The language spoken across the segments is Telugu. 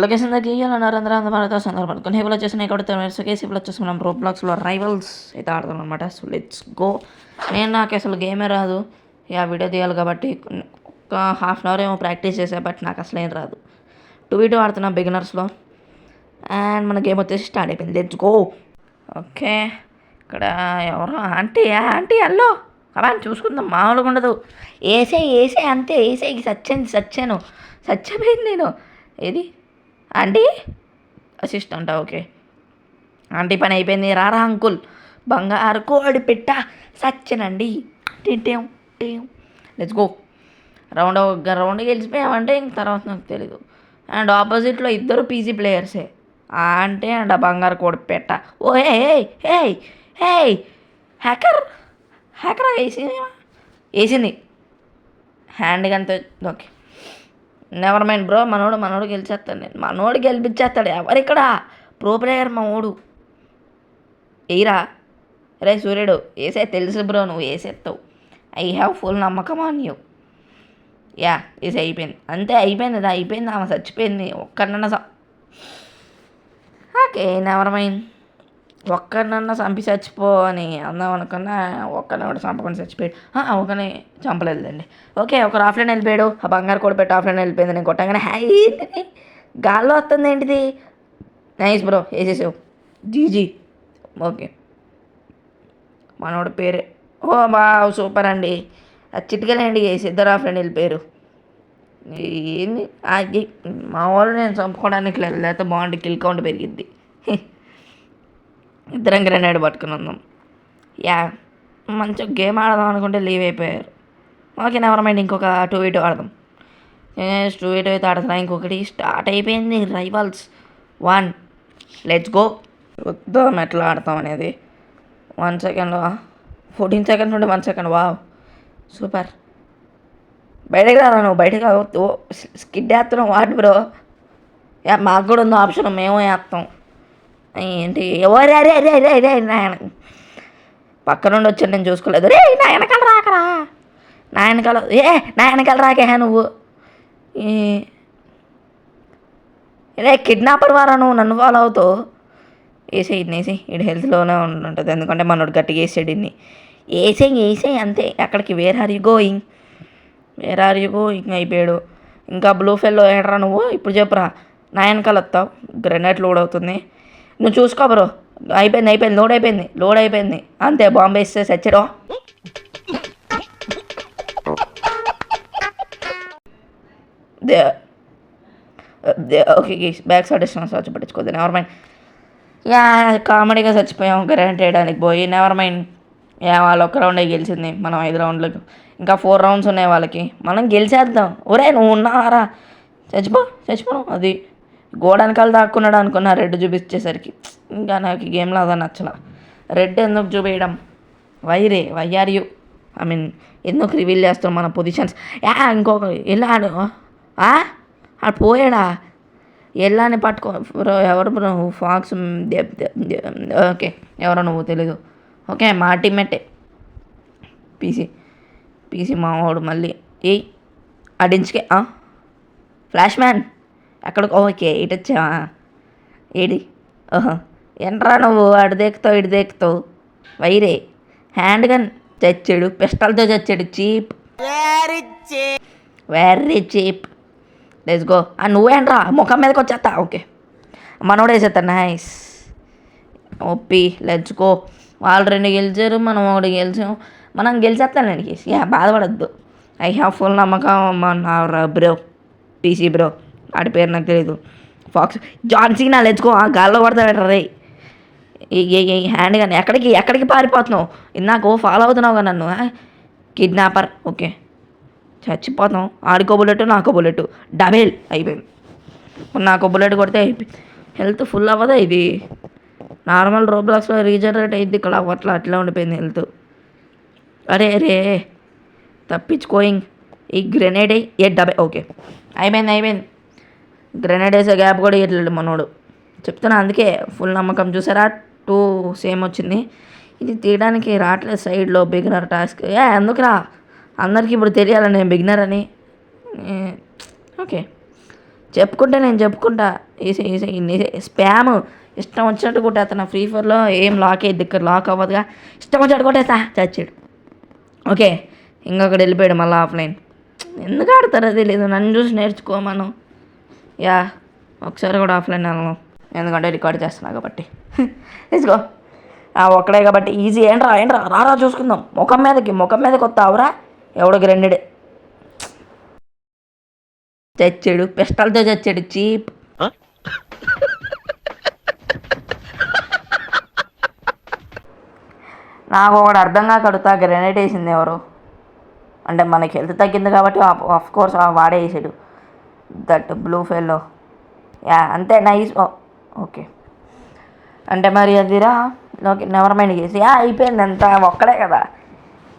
లొకేషన్ దగ్గర ఇవ్వాలన్నారు అందరూ అందరూ సందర్భం హేబుల్ వచ్చేసి ఇక్కడ కేసీబుల్ వచ్చేసి మనం రోబ్లాక్స్లో రైవల్స్ అయితే ఆడుతున్నాం అనమాట. So let's go. నాకు అసలు గేమే రాదు. వీడియో తీయాలి కాబట్టి ఒక హాఫ్ అన్ అవర్ ఏమో ప్రాక్టీస్ చేసా, బట్ నాకు అసలు ఏం రాదు. 2v2 ఆడుతున్నాం బిగినర్స్లో. అండ్ మన గేమ్ వచ్చేసి స్టార్ట్ అయిపోయింది. Let's go. ఓకే, ఇక్కడ ఎవరో ఆంటీ అల్లో అలా చూసుకుందాం, మామూలుగా ఉండదు. ఏసే అంతే, ఏసేకి చచ్చిపోయింది నేను. ఏది ఆంటీ అసిస్టెంటా? ఓకే, ఆంటీ పని అయిపోయింది. రారా అంకుల్, బంగారు కోడి పెట్ట సచ్చనండి. టేం లెట్స్ గో. రౌండ్ గెలిచిపోయామంటే ఇంక తర్వాత నాకు తెలీదు. అండ్ ఆపోజిట్లో ఇద్దరు పీసీ ప్లేయర్సే, అంటే అండ్ ఆ బంగారు కోడి పెట్ట. ఓ హే హ్యాకర్ వేసింది హ్యాండ్ గంత. Okay, never mind bro. మనోడు గెలిచేస్తాడు. మనోడు గెలిపించేస్తాడు. ఎవరిక్కడ ప్రో ప్లేయర్? మా ఓడు ఎయిరా. రే సూర్యుడు వేసే, తెలుసు బ్రో నువ్వు వేసేస్తావు. ఐ హ్యావ్ ఫుల్ నమ్మకం ఆన్ యూ. వేసే అయిపోయింది, అంతే అయిపోయింది. ఆమె చచ్చిపోయింది. ఒక్కడన్నా ఓకే, నెవర్ మైండ్. ఒక్కడన్నా చంపి చచ్చిపో అని అందాం అనుకున్నా, ఒక్కరిని కూడా చంపకుండా చచ్చిపోయాడు. ఒకరిని చంపలేదండి. ఓకే, ఒకరు ఆఫ్లైన్ వెళ్ళిపోయాడు. ఆ బంగారు కూడా పెట్టి ఆఫ్లైన్ వెళ్ళిపోయింది. నేను కొట్టగానే ఏంటిది గాల్లో వస్తుంది ఏంటిది? నైస్ బ్రో, వేసేసావు. జీజీ. ఓకే, మనోడు పేరే సూపర్ అండి. చిటికలేండి వేసి ఇద్దరు ఆఫ్లైన్ వెళ్ళిపోయారు. ఏంది మా వాళ్ళు నేను చంపుకోవడానికి లేదు, లేకపోతే బాగుండి కిల్ కౌంట్ పెరిగిద్ది. ఇద్దరం గ్రెనేడ్ పట్టుకుని ఉందాం. మంచిగా గేమ్ ఆడదాం అనుకుంటే లీవ్ అయిపోయారు. Okay, never mind. ఇంకొక 2v2 ఆడదాం. 2v2 అయితే ఆడుతున్నా. ఇంకొకటి స్టార్ట్ అయిపోయింది. రైవల్స్ 1. Let's go. చూద్దాం ఎట్లా ఆడతాం అనేది. 1 సెకండ్, 14 సెకండ్స్ నుండి 1 సెకండ్. Wow, super. బయటకు రాదా నువ్వు? బయటకు స్కిడ్ వేస్తున్నావు వాటి బ్రో. మాకు కూడా ఉందో ఆప్షన్, మేము వేస్తాం. ఏంటి రే నాయన పక్క నుండి వచ్చాను, నేను చూసుకోలేదు. రే నా వెనకాల రాకరా, నా వెనకాల రాకే నువ్వు. రే కిడ్నాపర్ వారా నువ్వు, నన్ను ఫాలో అవుతావు. వేసేయి ఇటు హెల్త్లోనే ఉంటుంది, ఎందుకంటే మనోడు గట్టిగా వేసాడు. ఇన్ని వేసేయి అంతే. అక్కడికి వేర్ ఆర్ యూ గోయింగ్ అయిపోయాడు. ఇంకా బ్లూ ఫెల్లో ఏడరా నువ్వు? ఇప్పుడు చెప్పురా. నా వెనకాల వస్తావు. గ్రెనేడ్ లోడ్ అవుతుంది, నువ్వు చూసుకో బ్రో. అయిపోయింది. లోడ్ అయిపోయింది అంతే. బాంబే వేస్తే సచ్చడో. ఓకే, బ్యాక్ సైడ్ ఇస్తున్నాను, వచ్చి పట్టించుకోద్దు. Never mind. కామెడీగా చచ్చిపోయాం గ్రెనేడ్ వేయడానికి పోయి. Never mind. వాళ్ళు ఒక్క రౌండే గెలిచింది, మనం 5 రౌండ్లకు. ఇంకా 4 రౌండ్స్ ఉన్నాయి వాళ్ళకి. మనం గెలిచేద్దాం. ఒరే నువ్వు ఉన్నారా? చచ్చిపోను. అది గోడనకాలు దాక్కున్నాడు అనుకున్నా, రెడ్ చూపించేసరికి. ఇంకా నాకు ఈ గేమ్లో అదా నచ్చల. రెడ్ ఎందుకు చూపించడం? వైఆర్ యూ ఎందుకు రివీల్ చేస్తాం మన పొజిషన్స్? ఇంకొక వెళ్ళాడు. ఆడు పోయాడా? వెళ్ళాని పట్టుకో బ్రో. ఎవరు బ్రో? ఫాక్స్. ఓకే, ఎవరో నువ్వు తెలీదు. ఓకే, మా టీమ్మేటే. పీసీ మావాడు మళ్ళీ. అడించుకే ఫ్లాష్ మ్యాన్ ఎక్కడికి? ఓకే, ఇటు వచ్చావా? ఎంట్రా నువ్వు? అటు దేకుతావు వైరే. హ్యాండ్ గన్ చచ్చాడు, పిస్టల్తో చచ్చాడు. Cheap, very cheap. Let's go. నువ్వేంట్రా ముఖం మీదకి వచ్చేస్తా? ఓకే, మనోడు వేసేస్తా. Nice, OP. Let's go. వాళ్ళు 2 గెలిచారు, మనం 1 గెలిచాం. మనం గెలిచేస్తాను నేను. బాధపడద్దు. ఐ హ్యావ్ ఫుల్ నమ్మకం బ్రో. పీసీ బ్రో, ఆడి పేరు నాకు తెలీదు. Fox John Cena. Let's go. గాల్లో పడతాడు రే. హ్యాండ్ కానీ ఎక్కడికి పారిపోతున్నావు? ఇందాక ఫాలో అవుతున్నావు కదా నన్ను. కిడ్నాపర్. ఓకే, చచ్చిపోతాం. ఆడికో బుల్లెట్, నాకో బుల్లెట్, డబేల్ అయిపోయింది. నాకో బుల్లెట్ కొడితే అయిపోయింది. హెల్త్ ఫుల్ అవ్వదా ఇది? నార్మల్ రోబ్లాక్స్లో రీజనరేట్ అయింది, ఇక్కడ అట్లా ఉండిపోయింది హెల్త్. అరే తప్పించుకోయింగ్. ఈ గ్రెనేడ్ ఓకే, అయిపోయింది. గ్రెనేడ్ వేసే గ్యాప్ కూడా ఇట్లా మనోడు. చెప్తున్నా అందుకే ఫుల్ నమ్మకం. చూసారా 2 సేమ్ వచ్చింది. ఇది తీయడానికి రావట్లేదు సైడ్లో. Beginner task. ఎందుకురా? అందరికీ ఇప్పుడు తెలియాలి నేను బిగినర్ అని. ఓకే, చెప్పుకుంటే నేను చెప్పుకుంటా. ఈసీ ఈసీ స్పామ్ ఇష్టం వచ్చినట్టు కొట్టేస్తాను. ఫ్రీ ఫైర్లో ఏం లాక్ అయ్యి దగ్గర లాక్ అవ్వదుగా, ఇష్టం వచ్చినట్టు కొట్టేస్తా. చచ్చాడు. ఓకే, ఇంకొకటి వెళ్ళిపోయాడు మళ్ళీ ఆఫ్లైన్. ఎందుకు ఆడతారో తెలియదు, నన్ను చూసి నేర్చుకోమను. యా, ఒకసారి కూడా ఆఫ్లైన్ వెళ్ళను, ఎందుకంటే రికార్డ్ చేస్తున్నా కాబట్టి. తీసుకో, ఒక్కడే కాబట్టి ఈజీ. ఏంట్రా ఏంట్రా, రారా చూసుకుందాం. ముఖం మీదకి వస్తావురా, ఎవడో గ్రెండెడ్. చచ్చాడు, పిస్టల్తో చచ్చాడు. చీప్. నాకు ఒకటి అర్థం కాక అడుగుతా, గ్రెనేడ్ వేసింది ఎవరు అంటే మనకి హెల్త్ తగ్గింది కాబట్టి ఆఫ్ కోర్స్ వాడే వేసాడు. That blue fellow. యా అంతే, నైస్. ఓకే, అంటే మరి అదిరా. ఓకే, నెవర్ మైండ్ చేసి అయిపోయింది. అంతా ఒక్కడే కదా.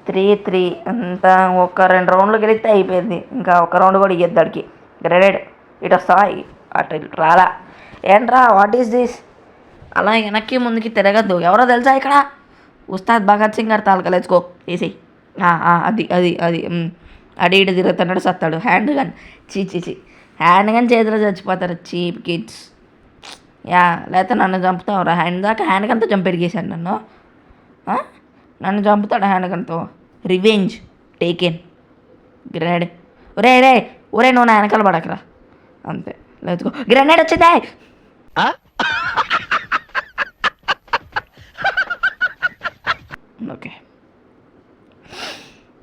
3-3 అంతా. ఒక 2 రౌండ్లు గెలిస్తే అయిపోయింది. ఇంకా ఒక రౌండ్ కూడా ఇయ్యద్దాడికి. గ్రెనేడ్ ఇటు వస్తావా, అటు రాలా. ఏంట్రా, వాట్ ఈస్ దిస్? అలా వెనక్కి ముందుకి తిరగద్దు. ఎవరో తెలుసా ఇక్కడ? ఉస్తాద్ భగత్ సింగ్ గారు తాలూకా. లెట్స్ గో, తీసి. అది అది అది అడి ఇటు తిరుగుతున్నాడు, సత్తాడు. Hand gun. చీ, హ్యాండ్ గన్ చేతిలో చచ్చిపోతారు చీప్ కిడ్స్. యా, లేకపోతే నన్ను చంపుతావురా. హ్యాండ్ గన్తో చంపెరిగేశాడు నన్ను. నన్ను చంపుతాడు హ్యాండ్ గన్తో. Revenge taken. గ్రెనేడ్. ఒరే నువ్వు నా వెనకాల పడకరా. అంతే, లెట్స్ గో. గ్రెనేడ్ వచ్చిందే. ఓకే,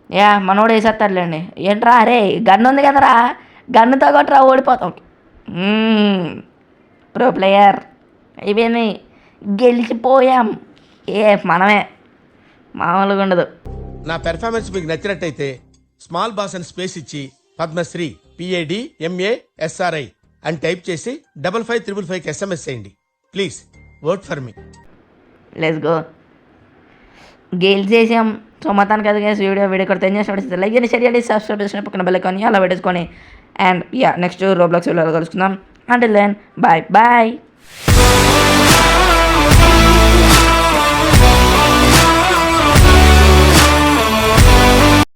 యా మనోడు వేసేస్తాడులేండి. ఏంట్రా, అరే గన్ను ఉంది కదరా, గన్నుతో కొట్టరా, ఓడిపోతాం. ప్రో ప్లేయర్ అయిపోయింది, గెలిచిపోయాం. మనమే, మామూలుగా ఉండదు. నా పెర్ఫార్మెన్స్ మీకు నచ్చినట్టయితే స్మాల్ బాస్ అని స్పేస్ ఇచ్చి పద్మశ్రీ PADMASRI అని టైప్ చేసి 555555కి SMS చేయండి. Please vote for me. Let's go. గెలిచేసాం. సో మొత్తానికి అది వీడియో కొడితే ఏం చేసి లైక్ చేయండి, షేర్ చేయండి, సబ్స్క్రైబ్ చేసిన పక్కన బెల్ ఐకాన్ అలా పెట్టేసుకొని. అండ్ యా, నెక్స్ట్ రోబ్లాక్స్ వీడియోలో కలుసుకుందాం. Until then, bye.